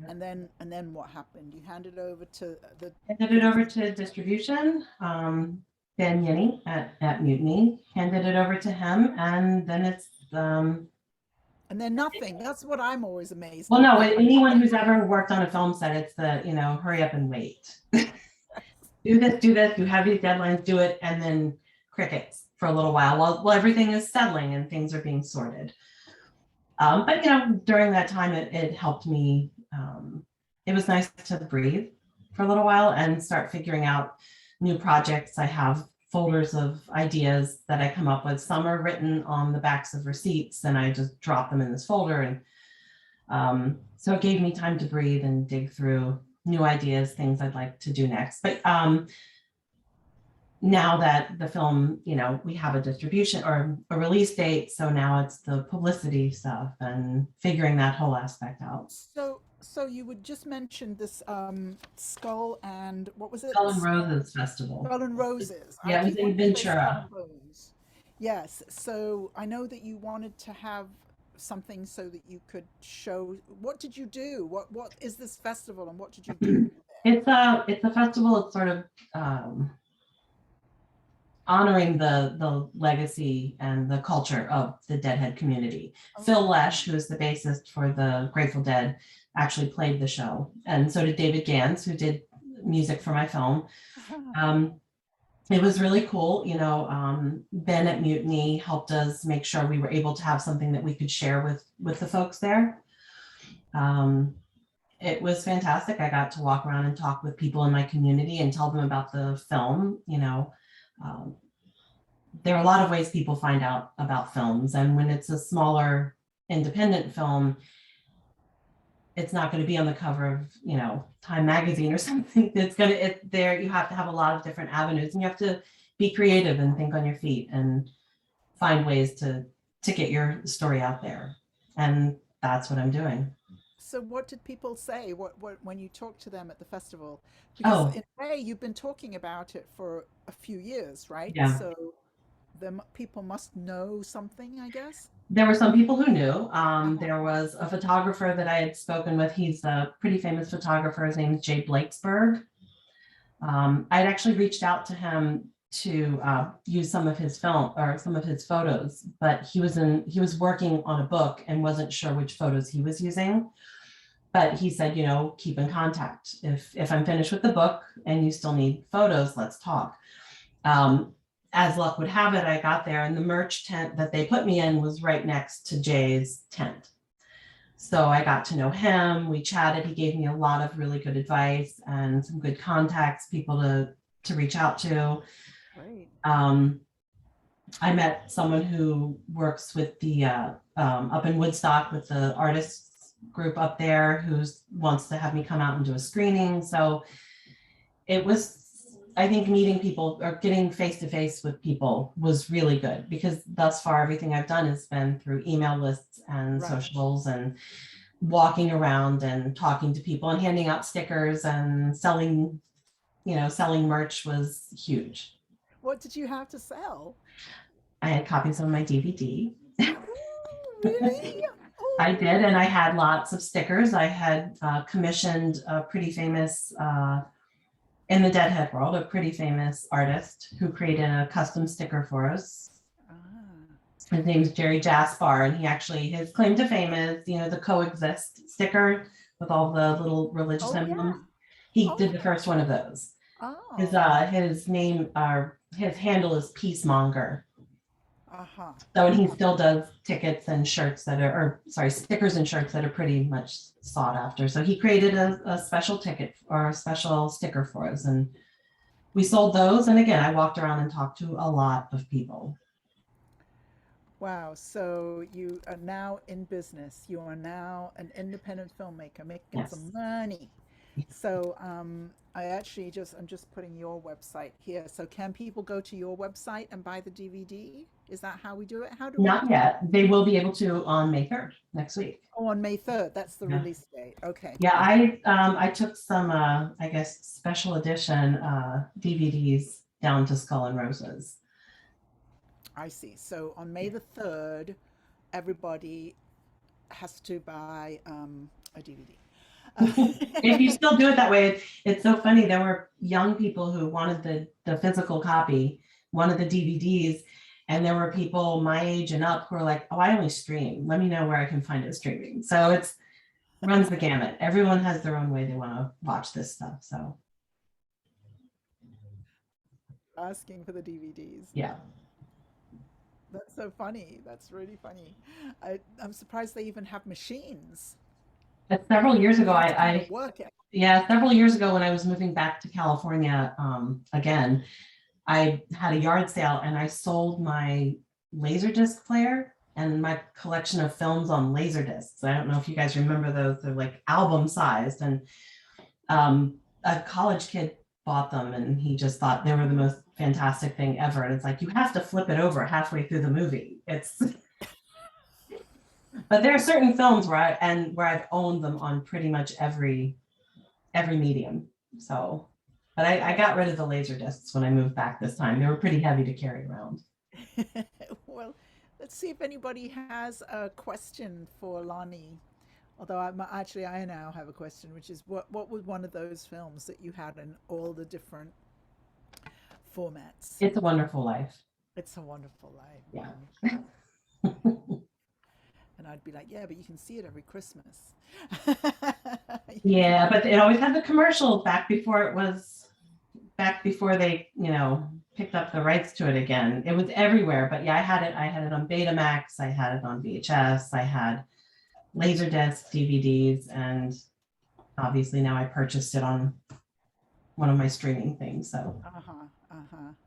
And then what happened? You handed over to the Handed it over to distribution. Ben Yenny at Mutiny handed it over to him, and then it's and then nothing. That's what I'm always amazed well, no, about. anyone who's ever worked on a film set, it's the, hurry up and wait. Do this, you have these deadlines, do it, and then crickets for a little while everything is settling and things are being sorted. But during that time, it helped me. It was nice to breathe for a little while and start figuring out new projects. I have folders of ideas that I come up with. Some are written on the backs of receipts, and I just drop them in this folder. And so it gave me time to breathe and dig through new ideas, things I'd like to do next. But now that the film, we have a distribution or a release date, so now it's the publicity stuff and figuring that whole aspect out. So you would just mention this Skull and what was it? Skull and Roses Festival. Skull and Roses. I Yeah, it was keep in wanting to say Skull Ventura. and Bones. Yes. So I know that you wanted to have something so that you could show. What did you do? What is this festival and what did you do there? It's a festival. It's sort of honoring the legacy and the culture of the Deadhead community. Okay. Phil Lesh, who is the bassist for the Grateful Dead, actually played the show, and so did David Gans, who did music for my film. It was really cool. Ben at Mutiny helped us make sure we were able to have something that we could share with the folks there. It was fantastic. I got to walk around and talk with people in my community and tell them about the film. There are a lot of ways people find out about films, and when it's a smaller independent film, it's not going to be on the cover of Time magazine or something. There you have to have a lot of different avenues, and you have to be creative and think on your feet and find ways to get your story out there, and that's what I'm doing. So what did people say? What when you talked to them at the festival? Because in a way you've been talking about it for a few years, right? Yeah. So people must know something, I guess. There were some people who knew. There was a photographer that I had spoken with. He's a pretty famous photographer. His name is Jay Blakesberg. I'd actually reached out to him to use some of his film or some of his photos, but he was working on a book and wasn't sure which photos he was using. But he said, keep in contact. If I'm finished with the book and you still need photos, let's talk. As luck would have it, I got there and the merch tent that they put me in was right next to Jay's tent. So I got to know him. We chatted. He gave me a lot of really good advice and some good contacts, people to reach out to. Right. I met someone who works with the up in Woodstock with the artists group up there who wants to have me come out and do a screening. So it was, I think meeting people or getting face-to-face with people was really good, because thus far everything I've done has been through email lists and socials and walking around and talking to people and handing out stickers and selling merch was huge. What did you have to sell? I had copies of my DVD. Ooh, really? I did, and I had lots of stickers. I had commissioned a pretty famous in the Deadhead world, a pretty famous artist who created a custom sticker for us. His name's Jerry Jaspar, and his claim to fame is, the coexist sticker with all the little religious emblems. Yeah. He did the first one of those. His name, his handle is Peacemonger. So, and he still does tickets and shirts stickers and shirts that are pretty much sought after. So he created a special ticket or a special sticker for us, and we sold those. And again, I walked around and talked to a lot of people. Wow. So you are now in business. You are now an independent filmmaker making some money. So I'm just putting your website here. So can people go to your website and buy the DVD? Is that how we do it? Not yet. They will be able to on May 3rd, next week. Oh, on May 3rd. That's the release date. Okay. Yeah, I took some, I guess, special edition DVDs down to Skull and Roses. I see. So on May the 3rd, everybody has to buy a DVD. If you still do it that way, it's so funny. There were young people who wanted the physical copy, wanted the DVDs, and there were people my age and up who are like, oh, I only stream. Let me know where I can find it streaming. So it's runs the gamut. Everyone has their own way they want to watch this stuff. So Asking for the DVDs. yeah. That's so funny. That's really funny. I'm surprised they even have machines. But several years ago, You have to kind of work it. yeah, several years ago when I was moving back to California, again, I had a yard sale and I sold my Laserdisc player and my collection of films on Laserdiscs. I don't know if you guys remember those. They're like album sized, and a college kid bought them and he just thought they were the most fantastic thing ever. And it's like, you have to flip it over halfway through the movie. It's but there are certain films where I've owned them on pretty much every medium. So, but I got rid of the laser discs when I moved back this time. They were pretty heavy to carry around. Well, let's see if anybody has a question for Lonnie. Although I now have a question, which is what was one of those films that you had in all the different formats? It's a Wonderful Life. It's a Wonderful Life. Yeah. And I'd be like, yeah, but you can see it every Christmas. Yeah, but it always had the commercial back before they, picked up the rights to it again. It was everywhere, but yeah, I had it on Betamax, I had it on VHS, I had Laserdisc, DVDs, and obviously now I purchased it on one of my streaming things. So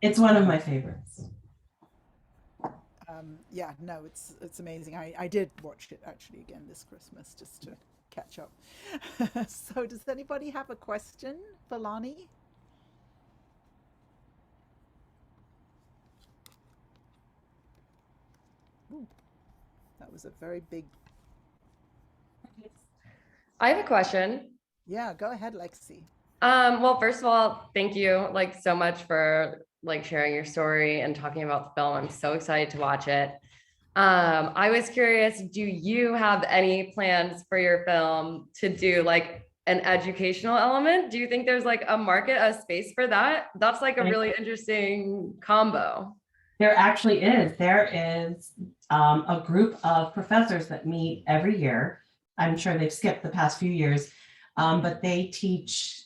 it's one of my favorites. Yeah, no, it's amazing. I did watch it actually again this Christmas just to catch up. So does anybody have a question for Lonnie? Ooh, that was a very big. I have a question. Yeah, go ahead, Lexi. Well, first of all, thank you like so much for like sharing your story and talking about the film. I'm so excited to watch it. I was curious, do you have any plans for your film to do like an educational element? Do you think there's like a market, a space for that? That's like a really interesting combo. There actually is. There is a group of professors that meet every year. I'm sure they've skipped the past few years, but they teach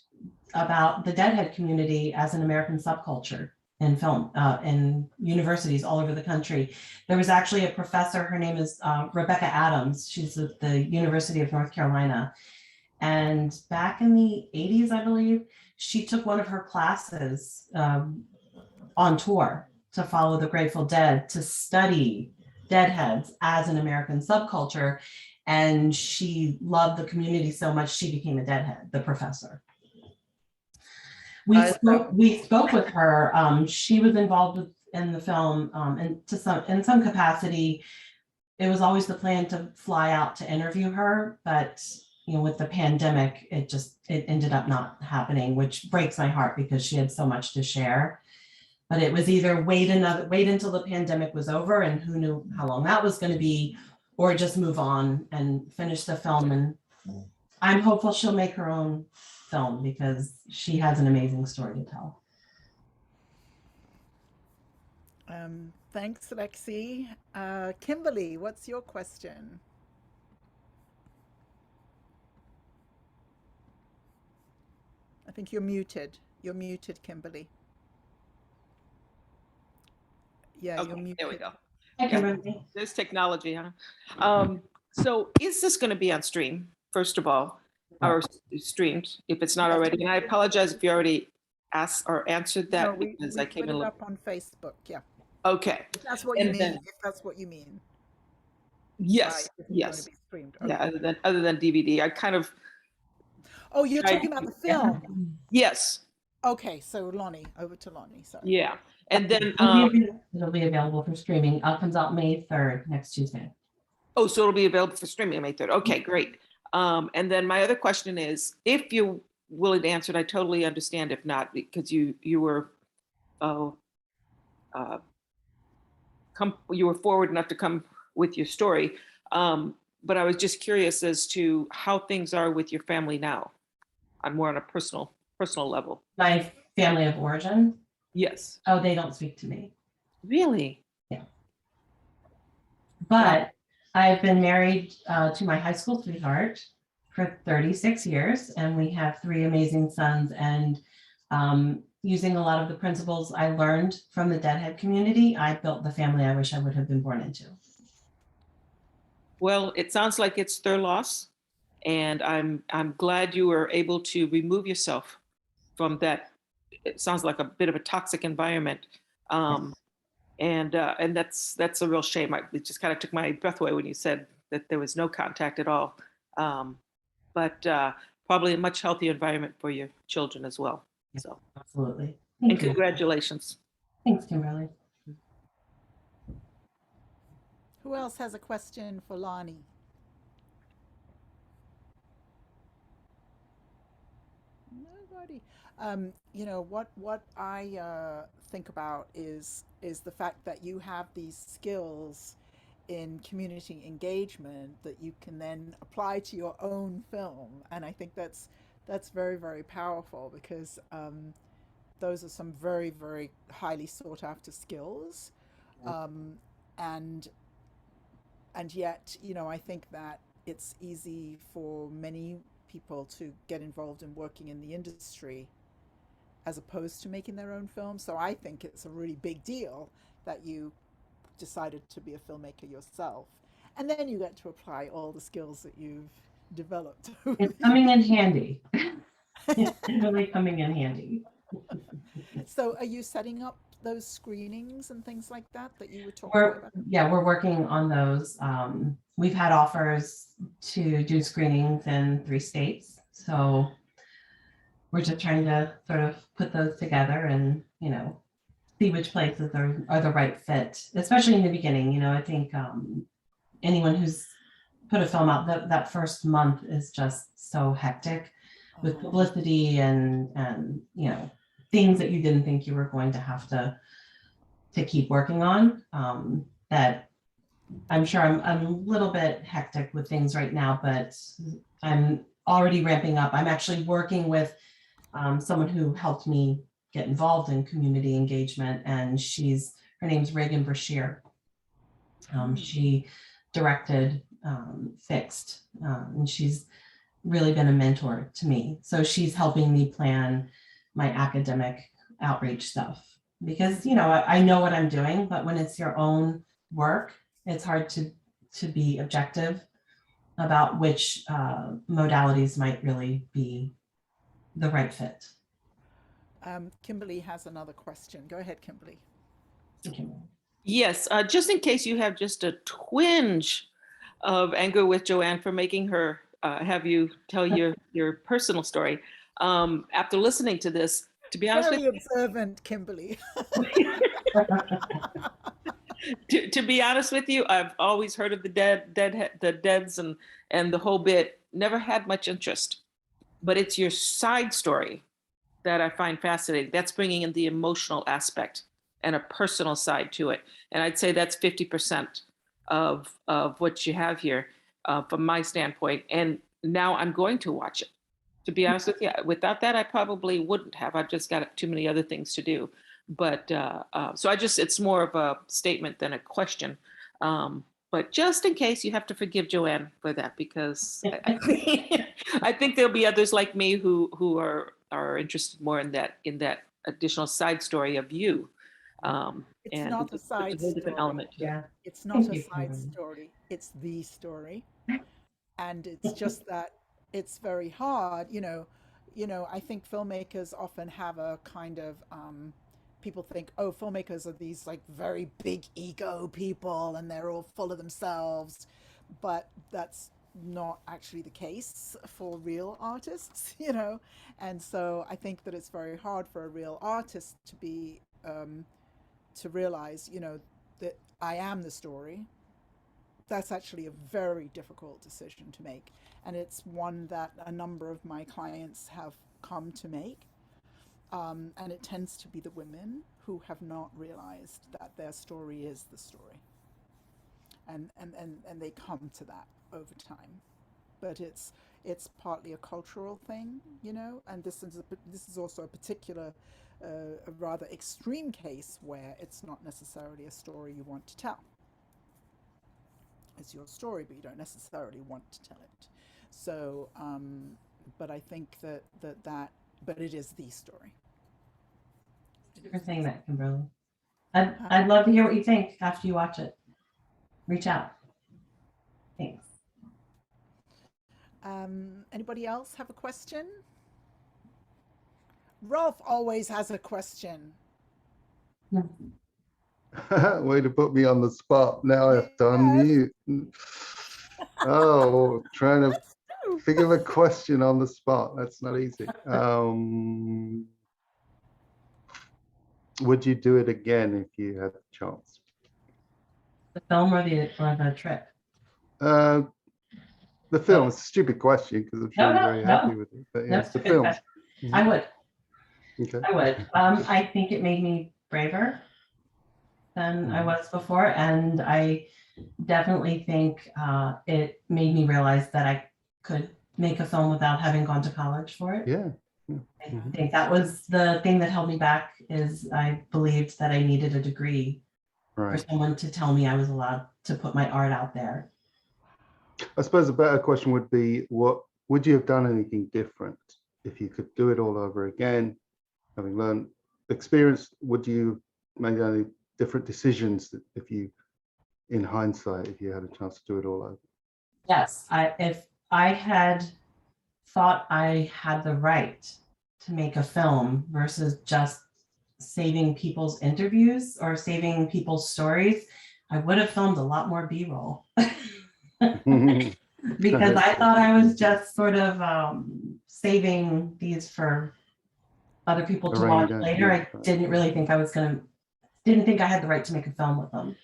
about the deadhead community as an American subculture in film, in universities all over the country. There was actually a professor, her name is Rebecca Adams. She's at the University of North Carolina. And back in the 80s, I believe, she took one of her classes on tour to follow the Grateful Dead, to study deadheads as an American subculture. And she loved the community so much, she became a deadhead, the professor. We spoke with her. She was involved in the film and in some capacity. It was always the plan to fly out to interview her, but with the pandemic, it ended up not happening, which breaks my heart because she had so much to share. But it was either wait until the pandemic was over, and who knew how long that was going to be, or just move on and finish the film. And I'm hopeful she'll make her own film because she has an amazing story to tell. Thanks, Lexi. Kimberly, what's your question? I think you're muted. You're muted, Kimberly. Yeah, okay, you're muted. there we go. Yeah. There's technology, huh? So is this going to be on stream, first of all, or streamed, if it's not already? And I apologize if you already asked or answered that, No, because we I came put in. it up on Facebook. Yeah. Okay. If that's what you And mean. then- If that's what you mean. Yes. Right, if it's Yes. going to be streamed. Yeah. Okay. Other than DVD, I kind of. Oh, you're talking about the film. Yes. Okay, so Lonnie, over to Lonnie. Sorry. Yeah. And then. It'll be available for streaming. It comes out May 3rd, next Tuesday. Oh, so it'll be available for streaming May 3rd. Okay, great. And then my other question is, if you're willing to answer it, I totally understand. If not, because you were you were forward enough to come with your story. but I was just curious as to how things are with your family now. I'm more on a personal level. My family of origin, Yes. oh, they don't speak to me. Really? Yeah. But I've been married to my high school sweetheart for 36 years, and we have 3 amazing sons. And using a lot of the principles I learned from the Deadhead community, I built the family I wish I would have been born into. Well, it sounds like it's their loss, and I'm glad you were able to remove yourself from that. It sounds like a bit of a toxic environment, and that's a real shame. It just kind of took my breath away when you said that there was no contact at all. But probably a much healthier environment for your children as well. So Absolutely. and Thank you. congratulations. Thanks, Kimberly. Who else has a question for Lonnie? Nobody. You know what I think about is the fact that you have these skills in community engagement that you can then apply to your own film, and I think that's very, very powerful, because those are some very, very highly sought after skills, um, and yet, you know, I think that it's easy for many people to get involved in working in the industry as opposed to making their own film. So I think it's a really big deal that you decided to be a filmmaker yourself. And then you get to apply all the skills that you've developed. It's coming in handy. It's really coming in handy. So are you setting up those screenings and things like that you were talking about? Yeah, we're working on those. We've had offers to do screenings in 3 states. So we're just trying to sort of put those together and, you know, see which places are the right fit, especially in the beginning. You know, I think anyone who's put a film out, that first month is just so hectic with publicity and you know, things that you didn't think you were going to have to keep working on, that I'm sure I'm a little bit hectic with things right now, but I'm already ramping up. I'm actually working with someone who helped me get involved in community engagement, and her name's Reagan Brashear. She directed Fixed, and she's really been a mentor to me. So she's helping me plan my academic outreach stuff, because, you know, I know what I'm doing, but when it's your own work, it's hard to be objective about which modalities might really be the right fit. Kimberly has another question. Go ahead, Kimberly. Okay. Yes, just in case you have just a twinge of anger with Joanne for making her have you tell your personal story. After listening to this, to be honest Very with you, observant, Kimberly. to be honest with you, I've always heard of the deads and the whole bit. Never had much interest, but it's your side story that I find fascinating. That's bringing in the emotional aspect and a personal side to it, and I'd say that's 50% of what you have here from my standpoint. And now I'm going to watch it. To be honest with you, without that, I probably wouldn't have. I've just got too many other things to do. But so it's more of a statement than a question. But just in case, you have to forgive Joanne for that, because I think there'll be others like me who are interested more in that additional side story of you. It's and not a side a whole different story. element to it. Yeah. It's not Thank a you, side Kimberly. story. It's the story. And it's just that it's very hard, you know, I think filmmakers often have a kind of people think, oh, filmmakers are these like very big ego people and they're all full of themselves, but that's not actually the case for real artists, you know. And so I think that it's very hard for a real artist to be to realize, you know, that I am the story. That's actually a very difficult decision to make, and it's one that a number of my clients have come to make. And it tends to be the women who have not realized that their story is the story, and they come to that. over time. But it's partly a cultural thing, you know, and this is also a particular, a rather extreme case where it's not necessarily a story you want to tell. It's your story, but you don't necessarily want to tell it. So, but I think but it is the story. Thanks for saying that, Kimberly. I'd love to hear what you think after you watch it. Reach out. Thanks. Anybody else have a question? Rolf always has a question. Way to put me on the spot. Now I have to unmute. Oh, trying to think of a question on the spot. That's not easy. Would you do it again if you had the chance? The film or the trip? The film. It's a stupid question because I'm sure you're very happy with it. But yeah, it's the film. I would. Okay. I would. I think it made me braver than I was before, and I definitely think it made me realize that I could make a film without having gone to college for it. Yeah. I think that was the thing that held me back, is I believed that I needed a degree for someone to tell me I was allowed to put my art out there. I suppose a better question would be, what would you have done anything different if you could do it all over again? Having learned experience, would you make any different decisions if you, in hindsight, if you had a chance to do it all over? Yes, if I had thought I had the right to make a film versus just saving people's interviews or saving people's stories, I would have filmed a lot more B-roll. Because I thought I was just sort of saving these for other people to watch later. I didn't really think didn't think I had the right to make a film with them.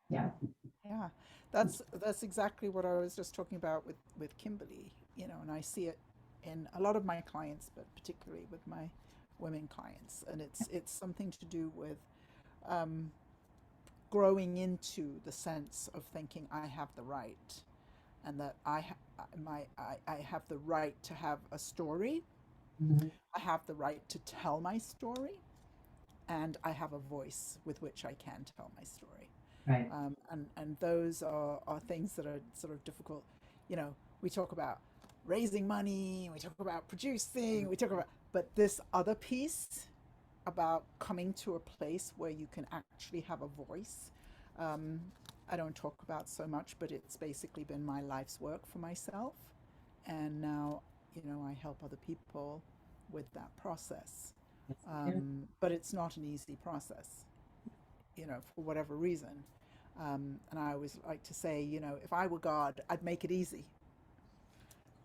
Yeah. Yeah, that's exactly what I was just talking about with Kimberly, you know, and I see it in a lot of my clients, but particularly with my women clients, and it's something to do with growing into the sense of thinking I have the right, and that I have the right to have a story. Mm-hmm. I have the right to tell my story, and I have a voice with which I can tell my story. Right. And those are things that are sort of difficult. You know, we talk about raising money, we talk about producing, but this other piece about coming to a place where you can actually have a voice, I don't talk about so much, but it's basically been my life's work for myself. And now, you know, I help other people with that process. But it's not an easy process, you know, for whatever reason. And I always like to say, you know, if I were God, I'd make it easy.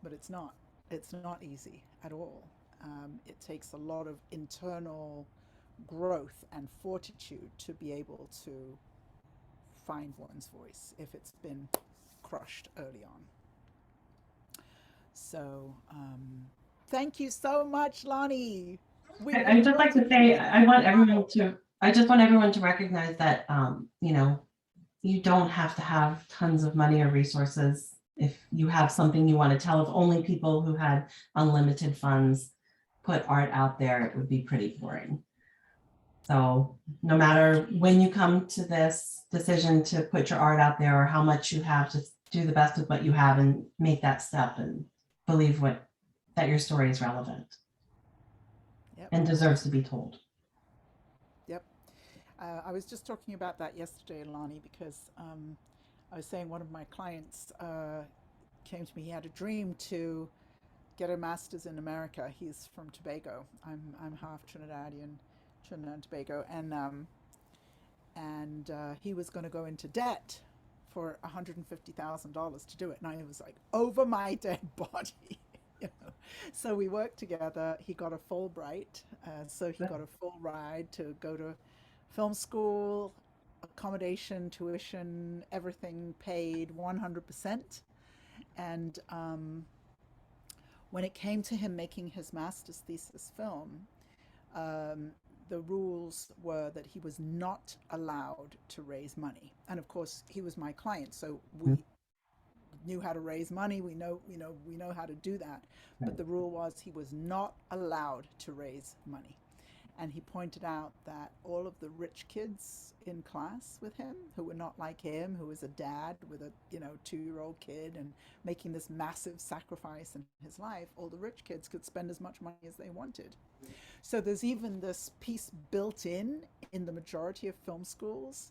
But it's not. It's not easy at all. It takes a lot of internal growth and fortitude to be able to find one's voice if it's been crushed early on. So thank you so much, Lonnie. I'd just like to say, I just want everyone to recognize that, you know, you don't have to have tons of money or resources if you have something you want to tell. If only people who had unlimited funds put art out there, it would be pretty boring. So no matter when you come to this decision to put your art out there or how much you have, to do the best with what you have and make that step and believe that your story is relevant. Yep. And deserves to be told. Yep. I was just talking about that yesterday, Lonnie, because I was saying one of my clients came to me. He had a dream to get a master's in America. He's from Tobago. I'm half Trinidad and Tobago, and he was going to go into debt for $150,000 to do it, and I was like, over my dead body. You know? So we worked together. He got a Fulbright, so he got a full ride to go to film school, accommodation, tuition, everything paid 100%. And when it came to him making his master's thesis film, the rules were that he was not allowed to raise money. And of course, he was my client, so knew how to raise money. We know how to do that. But the rule was he was not allowed to raise money. And he pointed out that all of the rich kids in class with him, who were not like him, who was a dad with a 2-year-old kid and making this massive sacrifice in his life, all the rich kids could spend as much money as they wanted. So there's even this piece built in the majority of film schools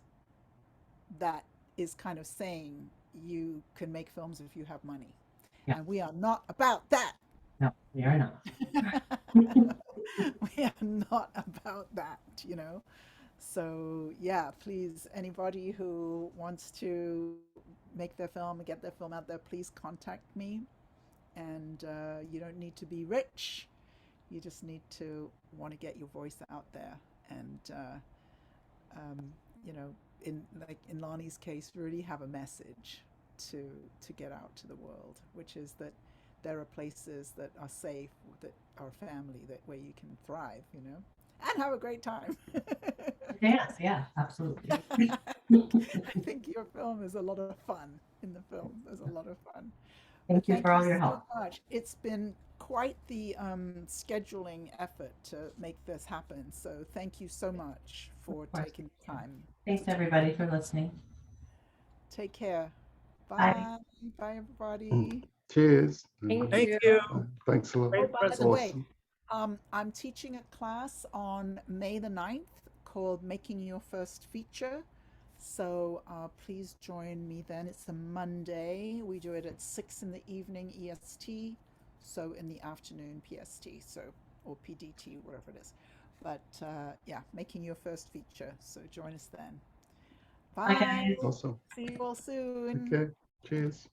that is kind of saying you can make films if you have money. Yeah. And we are not about that. No, we are not. We are not about that, So yeah, please, anybody who wants to make their film and get their film out there, please contact me. And you don't need to be rich. You just need to want to get your voice out there. And in Lonnie's case, really have a message to get out to the world, which is that there are places that are safe, that are family, that where you can thrive, and have a great time. Yes, yeah, absolutely. I think your film is a lot of fun. In the film, there's a lot of fun. Thank you for all your help. So much. It's been quite the scheduling effort to make this happen. So thank you so much for taking the time. Thanks everybody for listening. Take care. Bye. Bye. Bye, everybody. Cheers. Thank you. Thanks a lot. Oh, by the way, Awesome. I'm teaching a class on May the 9th called Making Your First Feature. So please join me then. It's a Monday. We do it at 6 in the evening EST, so in the afternoon PST, or PDT, whatever it is. But yeah, Making Your First Feature. So join us then. Bye. Bye, guys. Awesome. See you all soon. Okay. Cheers.